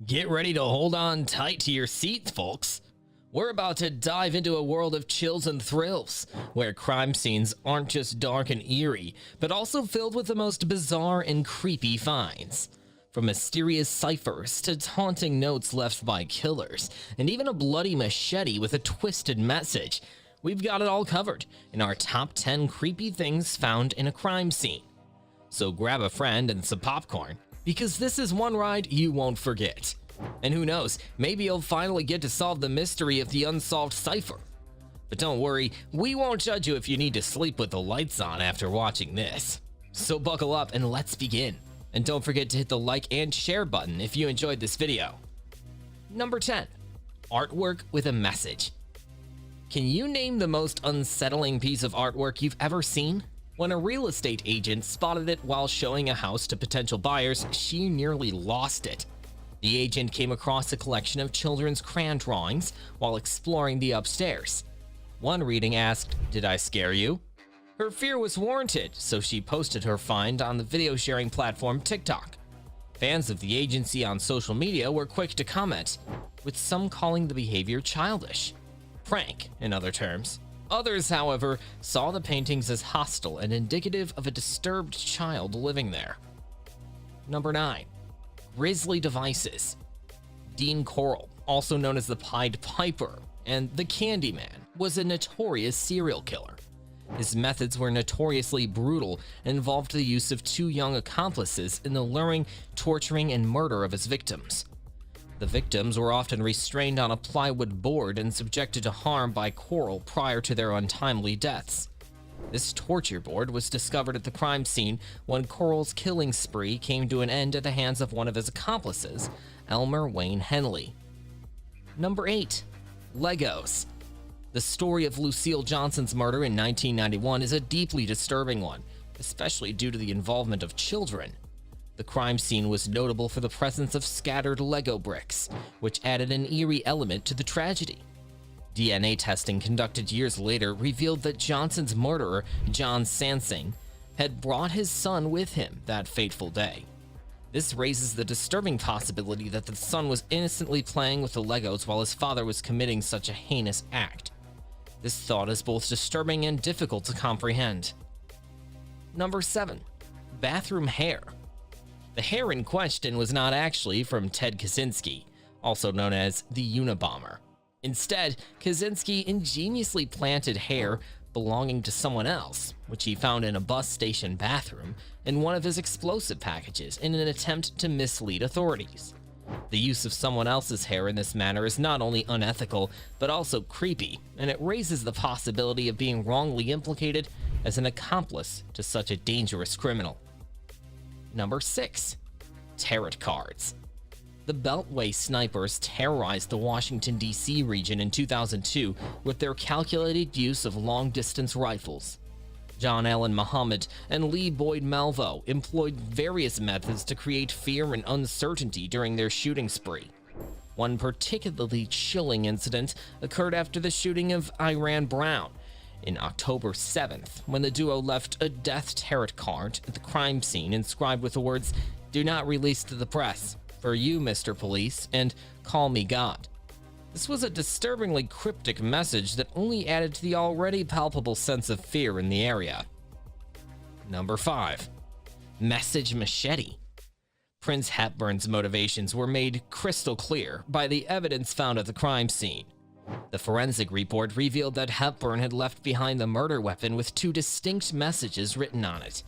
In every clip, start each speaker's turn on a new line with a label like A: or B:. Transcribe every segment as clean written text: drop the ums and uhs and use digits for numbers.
A: Get ready to hold on tight to your seats, folks. We're about to dive into a world of chills and thrills, where crime scenes aren't just dark and eerie, but also filled with the most bizarre and creepy finds. From mysterious ciphers to taunting notes left by killers, and even a bloody machete with a twisted message, we've got it all covered in our top 10 creepy things found in a crime scene. So grab a friend and some popcorn, because this is one ride you won't forget. And who knows, maybe you'll finally get to solve the mystery of the unsolved cipher. But don't worry, we won't judge you if you need to sleep with the lights on after watching this. So buckle up and let's begin. And don't forget to hit the like and share button if you enjoyed this video. Number 10. Artwork with a message. Can you name the most unsettling piece of artwork you've ever seen? When a real estate agent spotted it while showing a house to potential buyers, she nearly lost it. The agent came across a collection of children's crayon drawings while exploring the upstairs. One reading asked, "Did I scare you?" Her fear was warranted, so she posted her find on the video sharing platform TikTok. Fans of the agency on social media were quick to comment, with some calling the behavior childish. Prank, in other terms. Others, however, saw the paintings as hostile and indicative of a disturbed child living there. Number 9. Grisly devices. Dean Corll, also known as the Pied Piper and the Candyman, was a notorious serial killer. His methods were notoriously brutal and involved the use of two young accomplices in the luring, torturing, and murder of his victims. The victims were often restrained on a plywood board and subjected to harm by Corll prior to their untimely deaths. This torture board was discovered at the crime scene when Corll's killing spree came to an end at the hands of one of his accomplices, Elmer Wayne Henley. Number 8. Legos. The story of Lucille Johnson's murder in 1991 is a deeply disturbing one, especially due to the involvement of children. The crime scene was notable for the presence of scattered Lego bricks, which added an eerie element to the tragedy. DNA testing conducted years later revealed that Johnson's murderer, John Sansing, had brought his son with him that fateful day. This raises the disturbing possibility that the son was innocently playing with the Legos while his father was committing such a heinous act. This thought is both disturbing and difficult to comprehend. Number 7. Bathroom hair. The hair in question was not actually from Ted Kaczynski, also known as the Unabomber. Instead, Kaczynski ingeniously planted hair belonging to someone else, which he found in a bus station bathroom, in one of his explosive packages in an attempt to mislead authorities. The use of someone else's hair in this manner is not only unethical, but also creepy, and it raises the possibility of being wrongly implicated as an accomplice to such a dangerous criminal. Number 6. Tarot cards. The Beltway snipers terrorized the Washington, D.C. region in 2002 with their calculated use of long-distance rifles. John Allen Muhammad and Lee Boyd Malvo employed various methods to create fear and uncertainty during their shooting spree. One particularly chilling incident occurred after the shooting of Iran Brown in October 7th, when the duo left a death tarot card at the crime scene inscribed with the words, "Do not release to the press. For you, Mr. Police," and "Call me God." This was a disturbingly cryptic message that only added to the already palpable sense of fear in the area. Number 5. Message machete. Prince Hepburn's motivations were made crystal clear by the evidence found at the crime scene. The forensic report revealed that Hepburn had left behind the murder weapon with two distinct messages written on it.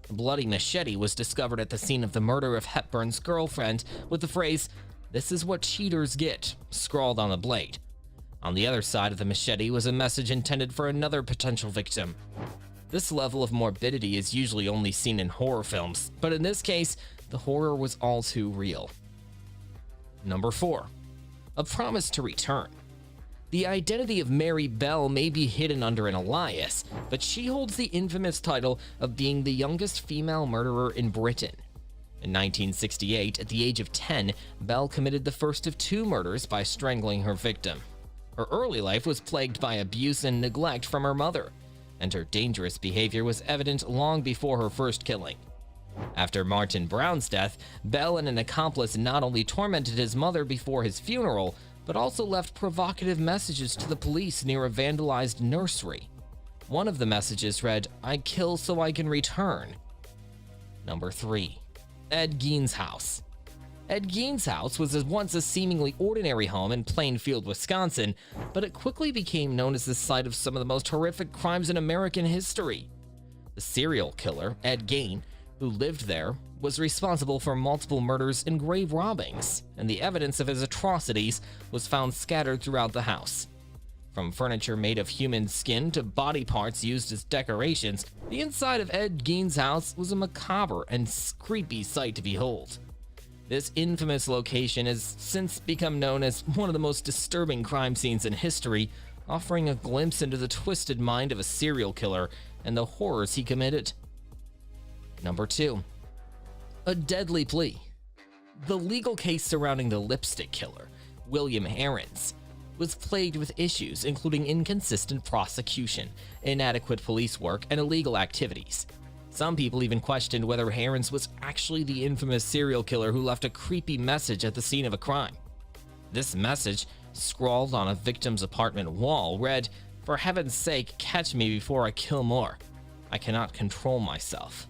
A: A bloody machete was discovered at the scene of the murder of Hepburn's girlfriend with the phrase, "This is what cheaters get," scrawled on the blade. On the other side of the machete was a message intended for another potential victim. This level of morbidity is usually only seen in horror films, but in this case, the horror was all too real. Number 4. A promise to return. The identity of Mary Bell may be hidden under an alias, but she holds the infamous title of being the youngest female murderer in Britain. In 1968, at the age of 10, Bell committed the first of 2 murders by strangling her victim. Her early life was plagued by abuse and neglect from her mother, and her dangerous behavior was evident long before her first killing. After Martin Brown's death, Bell and an accomplice not only tormented his mother before his funeral, but also left provocative messages to the police near a vandalized nursery. One of the messages read, "I kill so I can return." Number 3. Ed Gein's house. Ed Gein's house was once a seemingly ordinary home in Plainfield, Wisconsin, but it quickly became known as the site of some of the most horrific crimes in American history. The serial killer, Ed Gein, who lived there, was responsible for multiple murders and grave robbings, and the evidence of his atrocities was found scattered throughout the house. From furniture made of human skin to body parts used as decorations, the inside of Ed Gein's house was a macabre and creepy sight to behold. This infamous location has since become known as one of the most disturbing crime scenes in history, offering a glimpse into the twisted mind of a serial killer and the horrors he committed. Number 2. A deadly plea. The legal case surrounding the lipstick killer, William Aarons, was plagued with issues including inconsistent prosecution, inadequate police work, and illegal activities. Some people even questioned whether Aarons was actually the infamous serial killer who left a creepy message at the scene of a crime. This message, scrawled on a victim's apartment wall, read, "For heaven's sake, catch me before I kill more. I cannot control myself."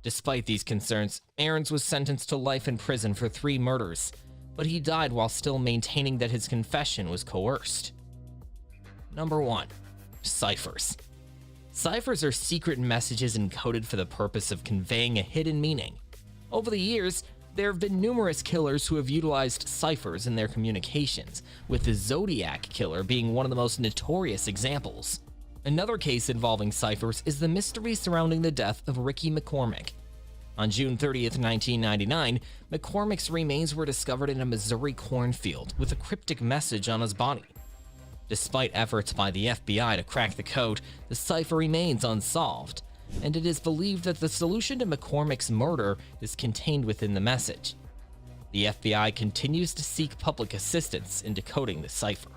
A: Despite these concerns, Aarons was sentenced to life in prison for 3 murders, but he died while still maintaining that his confession was coerced. Number 1. Ciphers. Ciphers are secret messages encoded for the purpose of conveying a hidden meaning. Over the years, there have been numerous killers who have utilized ciphers in their communications, with the Zodiac Killer being one of the most notorious examples. Another case involving ciphers is the mystery surrounding the death of Ricky McCormick. On June 30th, 1999, McCormick's remains were discovered in a Missouri cornfield with a cryptic message on his body. Despite efforts by the FBI to crack the code, the cipher remains unsolved, and it is believed that the solution to McCormick's murder is contained within the message. The FBI continues to seek public assistance in decoding the cipher.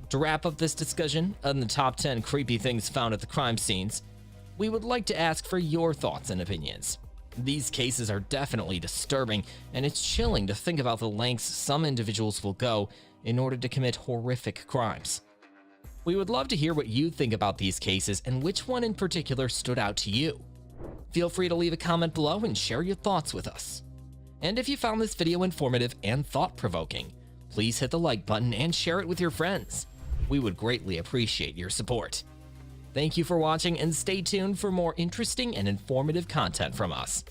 A: To wrap up this discussion on the top 10 creepy things found at the crime scenes, we would like to ask for your thoughts and opinions. These cases are definitely disturbing, and it's chilling to think about the lengths some individuals will go in order to commit horrific crimes. We would love to hear what you think about these cases and which one in particular stood out to you. Feel free to leave a comment below and share your thoughts with us. And if you found this video informative and thought-provoking, please hit the like button and share it with your friends. We would greatly appreciate your support. Thank you for watching, and stay tuned for more interesting and informative content from us.